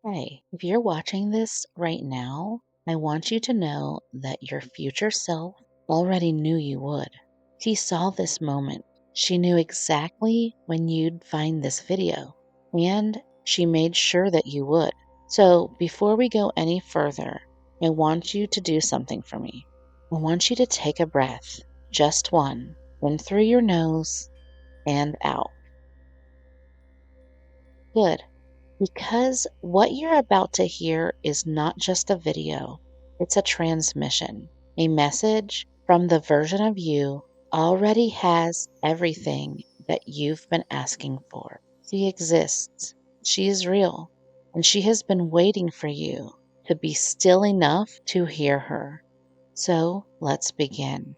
Hey, if you're watching this right now, I want you to know that your future self already knew you would. She saw this moment. She knew exactly when you'd find this video, and she made sure that you would. So, before we go any further, I want you to do something for me. I want you to take a breath, just one, in through your nose and out. Good. Because what you're about to hear is not just a video, it's a transmission. A message from the version of you already has everything that you've been asking for. She exists, she is real, and she has been waiting for you to be still enough to hear her. So let's begin.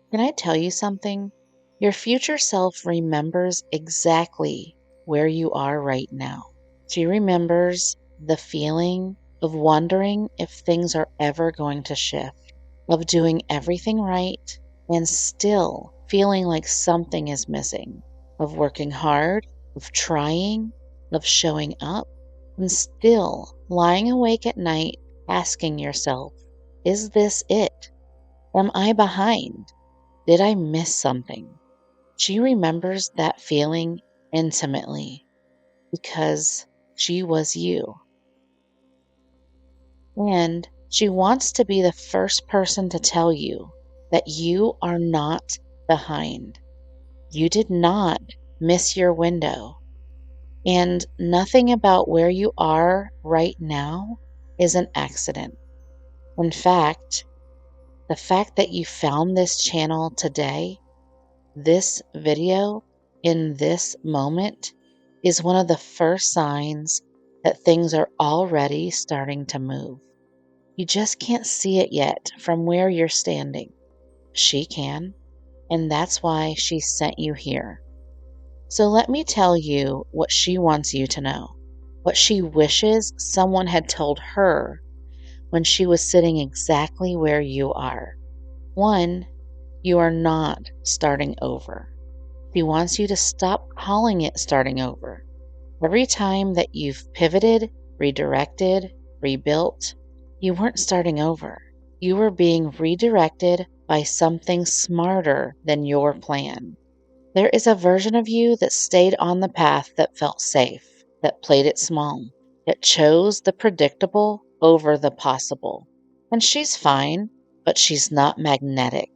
Can I tell you something? Your future self remembers exactly where you are right now. She remembers the feeling of wondering if things are ever going to shift, of doing everything right and still feeling like something is missing, of working hard, of trying, of showing up, and still lying awake at night asking yourself, is this it? Am I behind? Did I miss something? She remembers that feeling intimately because she was you. And she wants to be the first person to tell you that you are not behind. You did not miss your window. And nothing about where you are right now is an accident. In fact, the fact that you found this channel today, this video, in this moment, is one of the first signs that things are already starting to move. You just can't see it yet from where you're standing. She can, and that's why she sent you here. So let me tell you what she wants you to know, what she wishes someone had told her when she was sitting exactly where you are. One, you are not starting over. She wants you to stop calling it starting over. Every time that you've pivoted, redirected, rebuilt, you weren't starting over. You were being redirected by something smarter than your plan. There is a version of you that stayed on the path that felt safe, that played it small, that chose the predictable over the possible. And she's fine, but she's not magnetic.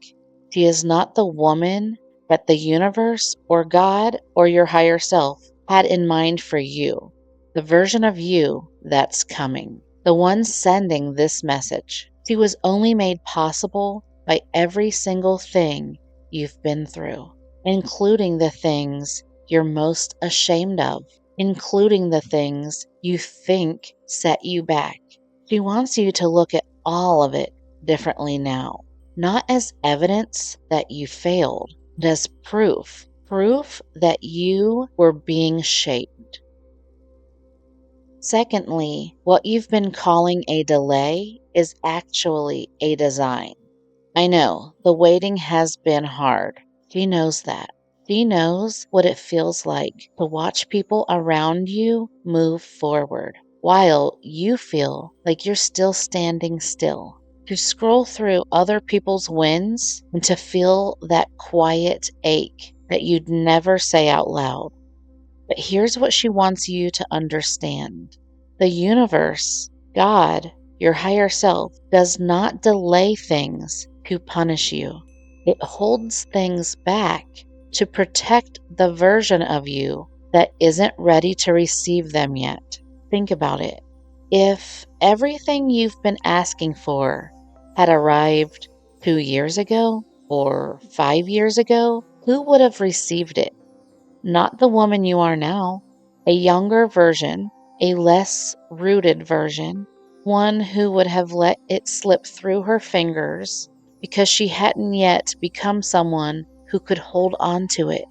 She is not the woman that the universe or God or your higher self had in mind for you. The version of you that's coming, the one sending this message. She was only made possible by every single thing you've been through, including the things you're most ashamed of, including the things you think set you back. She wants you to look at all of it differently now, not as evidence that you failed, but as proof that you were being shaped. Secondly, what you've been calling a delay is actually a design. I know the waiting has been hard. She knows that. She knows what it feels like to watch people around you move forward while you feel like you're still standing still. To scroll through other people's wins and to feel that quiet ache that you'd never say out loud. But here's what she wants you to understand. The universe, God, your higher self, does not delay things to punish you. It holds things back to protect the version of you that isn't ready to receive them yet. Think about it. If everything you've been asking for had arrived 2 years ago or 5 years ago, who would have received it? Not the woman you are now, a younger version, a less rooted version, one who would have let it slip through her fingers because she hadn't yet become someone who could hold on to it.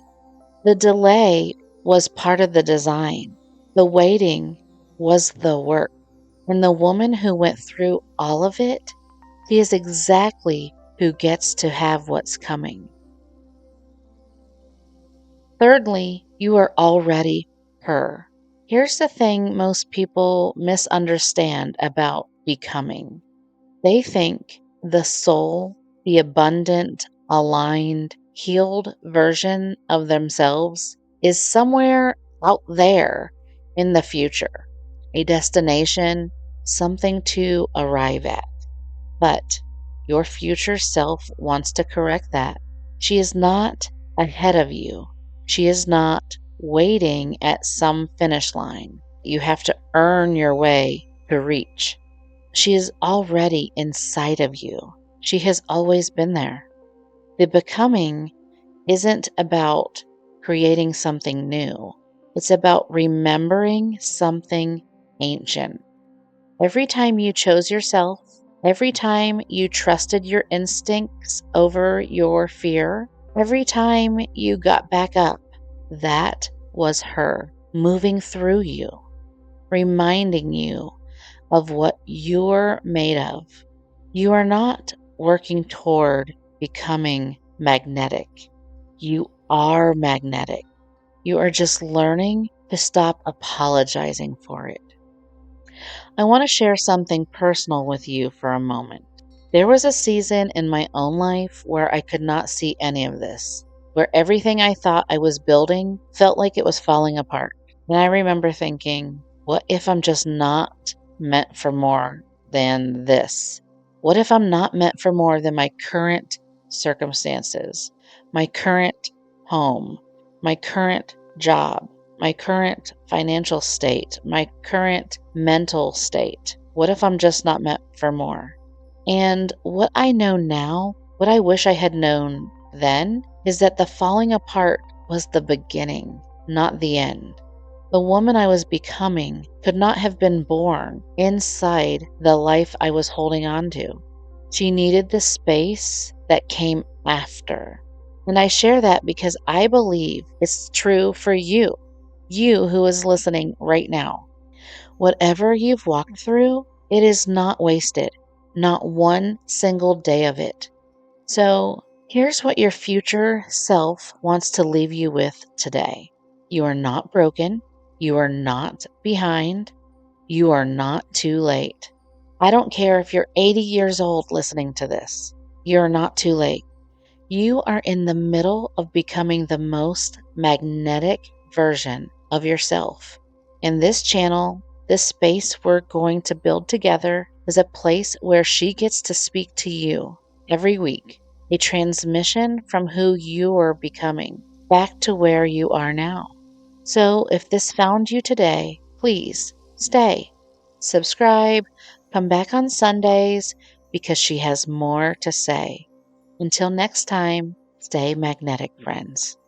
The delay was part of the design. The waiting was the work. And the woman who went through all of it, she is exactly who gets to have what's coming. Thirdly, you are already her. Here's the thing most people misunderstand about becoming. They think the soul, the abundant, aligned, healed version of themselves is somewhere out there in the future, a destination, something to arrive at. But your future self wants to correct that. She is not ahead of you. She is not waiting at some finish line. You have to earn your way to reach. She is already inside of you. She has always been there. The becoming isn't about creating something new, it's about remembering something ancient. Every time you chose yourself, every time you trusted your instincts over your fear, every time you got back up, that was her moving through you, reminding you of what you're made of. You are not working toward becoming magnetic. You are magnetic. You are just learning to stop apologizing for it. I want to share something personal with you for a moment. There was a season in my own life where I could not see any of this, where everything I thought I was building felt like it was falling apart. And I remember thinking, what if I'm just not meant for more than this? What if I'm not meant for more than my current circumstances, my current home, my current job, my current financial state, my current mental state? What if I'm just not meant for more? And what I know now, what I wish I had known then, is that the falling apart was the beginning, not the end. The woman I was becoming could not have been born inside the life I was holding on to. She needed the space that came after. And I share that because I believe it's true for you, you who is listening right now. Whatever you've walked through, it is not wasted, not one single day of it. So here's what your future self wants to leave you with today. You are not broken. You are not behind. You are not too late. I don't care if you're 80 years old listening to this. You're not too late. You are in the middle of becoming the most magnetic version of yourself. In this channel, this space we're going to build together is a place where she gets to speak to you every week, a transmission from who you are becoming back to where you are now. So if this found you today, please stay, subscribe, come back on Sundays because she has more to say. Until next time, stay magnetic, friends.